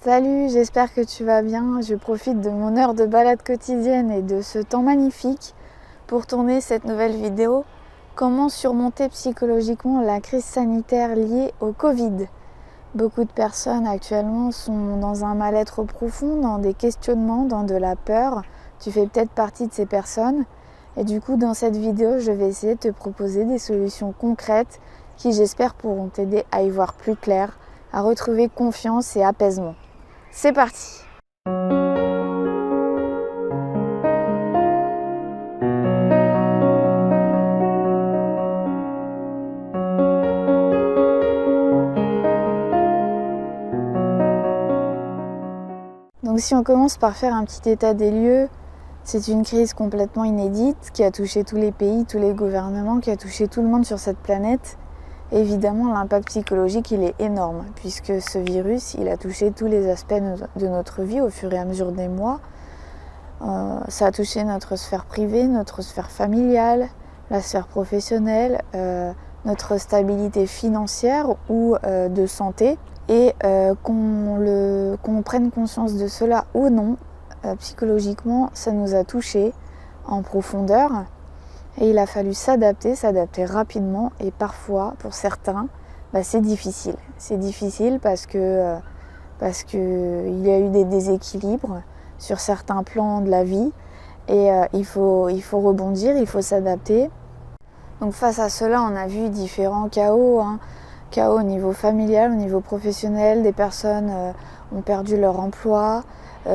Salut, j'espère que tu vas bien. Je profite de mon heure de balade quotidienne et de ce temps magnifique pour tourner cette nouvelle vidéo. Comment surmonter psychologiquement la crise sanitaire liée au Covid? Beaucoup de personnes actuellement sont dans un mal-être profond, dans des questionnements, dans de la peur. Tu fais peut-être partie de ces personnes. Et du coup, dans cette vidéo, je vais essayer de te proposer des solutions concrètes qui, j'espère, pourront t'aider à y voir plus clair, à retrouver confiance et apaisement. C'est parti! Donc si on commence par faire un petit état des lieux, c'est une crise complètement inédite qui a touché tous les pays, tous les gouvernements, qui a touché tout le monde sur cette planète. Évidemment, l'impact psychologique, il est énorme, puisque ce virus, il a touché tous les aspects de notre vie au fur et à mesure des mois. Ça a touché notre sphère privée, notre sphère familiale, la sphère professionnelle, notre stabilité financière ou de santé. Et qu'on prenne conscience de cela ou non, psychologiquement, ça nous a touchés en profondeur. Et il a fallu s'adapter rapidement. Et parfois, pour certains, c'est difficile. C'est difficile parce que il y a eu des déséquilibres sur certains plans de la vie. Et il faut rebondir, il faut s'adapter. Donc face à cela, on a vu différents chaos. Chaos au niveau familial, au niveau professionnel, des personnes ont perdu leur emploi,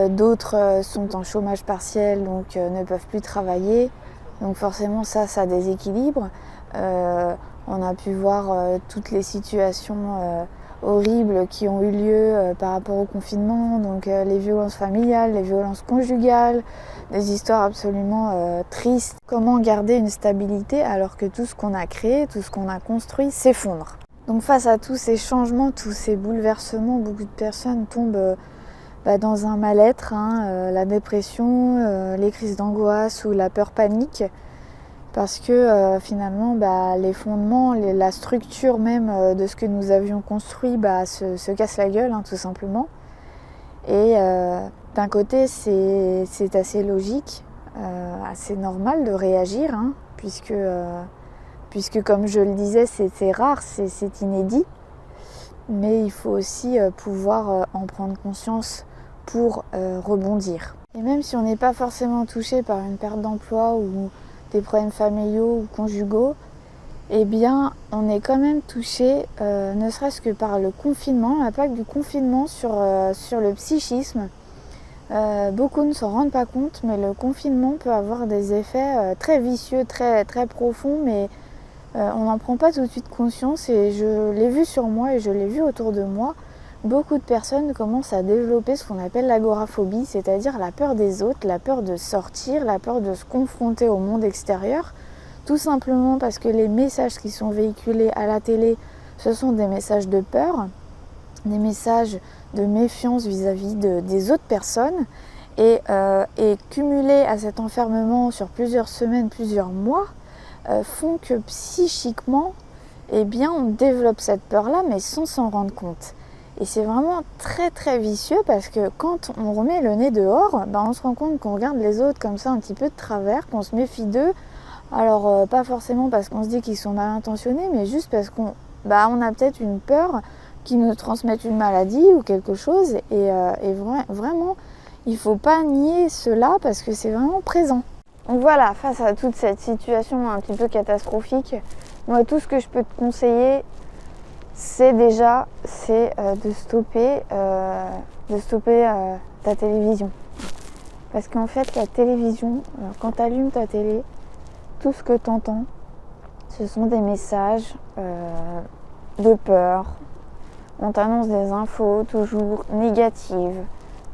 d'autres sont en chômage partiel, donc ne peuvent plus travailler. Donc forcément ça déséquilibre. On a pu voir toutes les situations horribles qui ont eu lieu par rapport au confinement, donc les violences familiales, les violences conjugales, des histoires absolument tristes. Comment garder une stabilité alors que tout ce qu'on a créé, tout ce qu'on a construit s'effondre? Donc face à tous ces changements, tous ces bouleversements, beaucoup de personnes tombent dans un mal-être, la dépression, les crises d'angoisse ou la peur panique, parce que finalement les fondements, la structure même de ce que nous avions construit se casse la gueule, tout simplement. Et d'un côté c'est assez logique, assez normal de réagir, puisque comme je le disais, c'est rare, c'est inédit. Mais il faut aussi pouvoir en prendre conscience pour rebondir. Et même si on n'est pas forcément touché par une perte d'emploi ou des problèmes familiaux ou conjugaux, eh bien, on est quand même touché, ne serait-ce que par le confinement, l'impact du confinement sur le psychisme. Beaucoup ne s'en rendent pas compte, mais le confinement peut avoir des effets très vicieux, très, très profonds, mais on n'en prend pas tout de suite conscience. Et je l'ai vu sur moi et je l'ai vu autour de moi. Beaucoup de personnes commencent à développer ce qu'on appelle l'agoraphobie, c'est-à-dire la peur des autres, la peur de sortir, la peur de se confronter au monde extérieur, tout simplement parce que les messages qui sont véhiculés à la télé, ce sont des messages de peur, des messages de méfiance vis-à-vis des autres personnes, et cumulés à cet enfermement sur plusieurs semaines, plusieurs mois, font que psychiquement, on développe cette peur-là, mais sans s'en rendre compte. Et c'est vraiment très très vicieux, parce que quand on remet le nez dehors, on se rend compte qu'on regarde les autres comme ça un petit peu de travers, qu'on se méfie d'eux. Alors pas forcément parce qu'on se dit qu'ils sont mal intentionnés, mais juste parce qu'on a peut-être une peur qu'ils nous transmettent une maladie ou quelque chose. Et vraiment, il ne faut pas nier cela, parce que c'est vraiment présent. Donc voilà, face à toute cette situation un petit peu catastrophique, moi tout ce que je peux te conseiller, c'est de stopper ta télévision. Parce qu'en fait, la télévision, quand tu allumes ta télé, tout ce que tu entends, ce sont des messages de peur. On t'annonce des infos toujours négatives.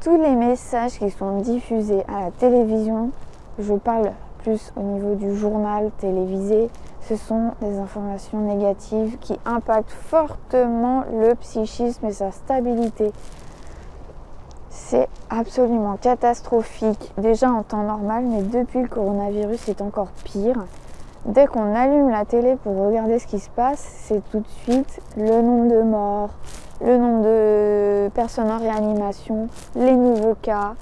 Tous les messages qui sont diffusés à la télévision, je parle plus au niveau du journal télévisé, ce sont des informations négatives qui impactent fortement le psychisme et sa stabilité. C'est absolument catastrophique, déjà en temps normal, mais depuis le coronavirus, c'est encore pire. Dès qu'on allume la télé pour regarder ce qui se passe, c'est tout de suite le nombre de morts, le nombre de personnes en réanimation, les nouveaux cas.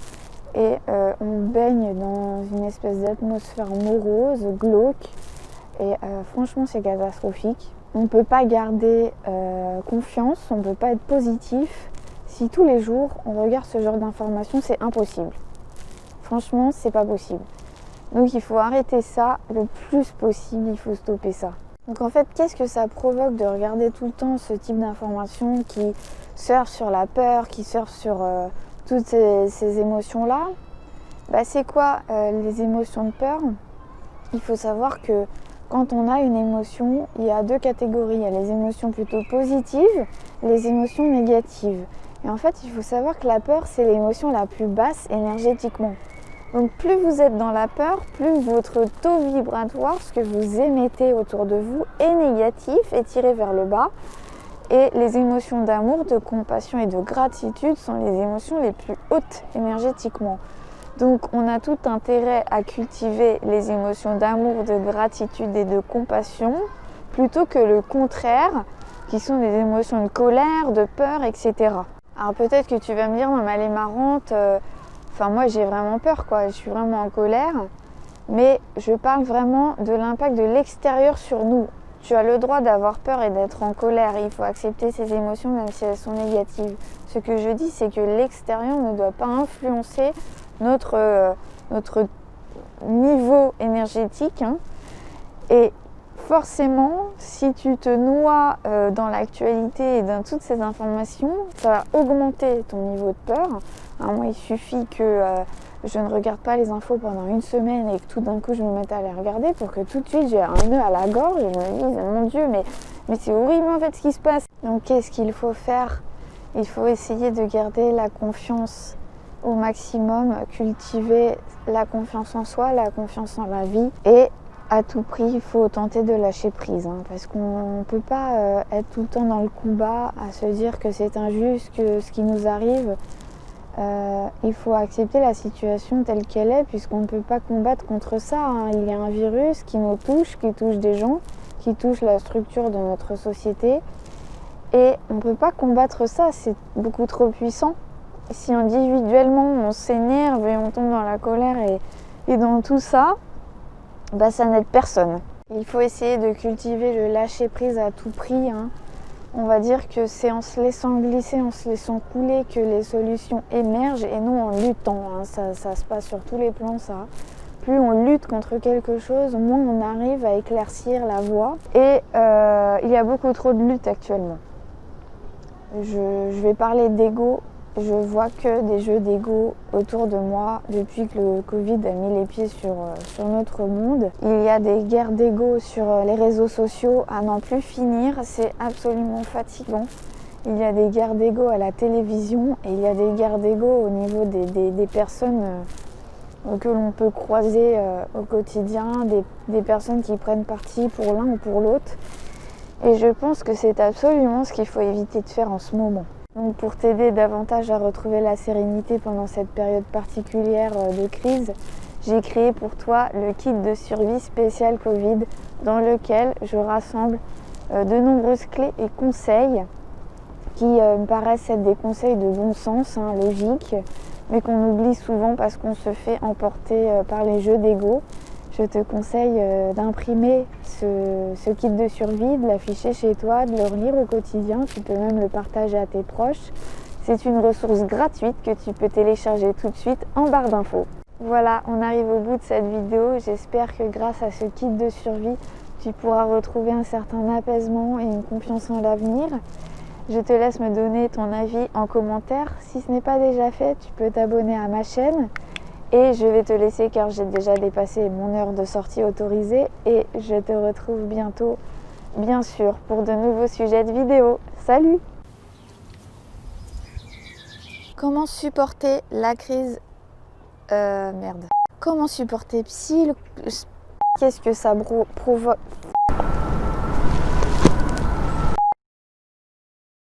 Et on baigne dans une espèce d'atmosphère morose, glauque. Et franchement, c'est catastrophique. On ne peut pas garder confiance, on ne peut pas être positif. Si tous les jours on regarde ce genre d'informations, c'est impossible. Franchement, c'est pas possible. Donc il faut arrêter ça le plus possible, il faut stopper ça. Donc en fait, qu'est-ce que ça provoque de regarder tout le temps ce type d'informations qui surfent sur la peur, qui surfent sur toutes ces émotions-là? C'est quoi les émotions de peur? Il faut savoir que quand on a une émotion, il y a deux catégories. Il y a les émotions plutôt positives, les émotions négatives. Et en fait, il faut savoir que la peur, c'est l'émotion la plus basse énergétiquement. Donc plus vous êtes dans la peur, plus votre taux vibratoire, ce que vous émettez autour de vous, est négatif et tiré vers le bas. Et les émotions d'amour, de compassion et de gratitude sont les émotions les plus hautes énergétiquement. Donc on a tout intérêt à cultiver les émotions d'amour, de gratitude et de compassion plutôt que le contraire, qui sont des émotions de colère, de peur, etc. Alors peut-être que tu vas me dire, non mais elle est marrante, moi j'ai vraiment peur quoi, je suis vraiment en colère, mais je parle vraiment de l'impact de l'extérieur sur nous. Tu as le droit d'avoir peur et d'être en colère, il faut accepter ces émotions même si elles sont négatives. Ce que je dis, c'est que l'extérieur ne doit pas influencer notre niveau énergétique. Et forcément, si tu te noies dans l'actualité et dans toutes ces informations, ça va augmenter ton niveau de peur. Alors moi, il suffit que je ne regarde pas les infos pendant une semaine et que tout d'un coup je me mette à les regarder pour que tout de suite j'ai un nœud à la gorge et je me dise mon Dieu mais c'est horrible en fait ce qui se passe. Donc qu'est-ce qu'il faut faire? Il faut essayer de garder la confiance au maximum, cultiver la confiance en soi, la confiance en la vie et à tout prix il faut tenter de lâcher prise parce qu'on ne peut pas être tout le temps dans le combat à se dire que c'est injuste, que ce qui nous arrive. Il faut accepter la situation telle qu'elle est puisqu'on ne peut pas combattre contre ça. Il y a un virus qui nous touche, qui touche des gens, qui touche la structure de notre société et on ne peut pas combattre ça, c'est beaucoup trop puissant. Si individuellement on s'énerve et on tombe dans la colère et dans tout ça, ça n'aide personne. Il faut essayer de cultiver le lâcher prise à tout prix. On va dire que c'est en se laissant glisser, en se laissant couler que les solutions émergent et non en luttant. Ça se passe sur tous les plans ça. Plus on lutte contre quelque chose, moins on arrive à éclaircir la voie. Et il y a beaucoup trop de lutte actuellement. Je vais parler d'ego. Je vois que des jeux d'ego autour de moi depuis que le Covid a mis les pieds sur notre monde. Il y a des guerres d'ego sur les réseaux sociaux à n'en plus finir. C'est absolument fatigant. Il y a des guerres d'ego à la télévision et il y a des guerres d'ego au niveau des personnes que l'on peut croiser au quotidien, des personnes qui prennent parti pour l'un ou pour l'autre. Et je pense que c'est absolument ce qu'il faut éviter de faire en ce moment. Donc pour t'aider davantage à retrouver la sérénité pendant cette période particulière de crise, j'ai créé pour toi le kit de survie spécial Covid dans lequel je rassemble de nombreuses clés et conseils qui me paraissent être des conseils de bon sens, logiques, mais qu'on oublie souvent parce qu'on se fait emporter par les jeux d'ego. Je te conseille d'imprimer ce kit de survie, de l'afficher chez toi, de le relire au quotidien. Tu peux même le partager à tes proches. C'est une ressource gratuite que tu peux télécharger tout de suite en barre d'infos. Voilà, on arrive au bout de cette vidéo. J'espère que grâce à ce kit de survie, tu pourras retrouver un certain apaisement et une confiance en l'avenir. Je te laisse me donner ton avis en commentaire. Si ce n'est pas déjà fait, tu peux t'abonner à ma chaîne. Et je vais te laisser car j'ai déjà dépassé mon heure de sortie autorisée et je te retrouve bientôt, bien sûr, pour de nouveaux sujets de vidéo. Salut! Comment supporter la crise... Comment supporter Qu'est-ce que ça provoque...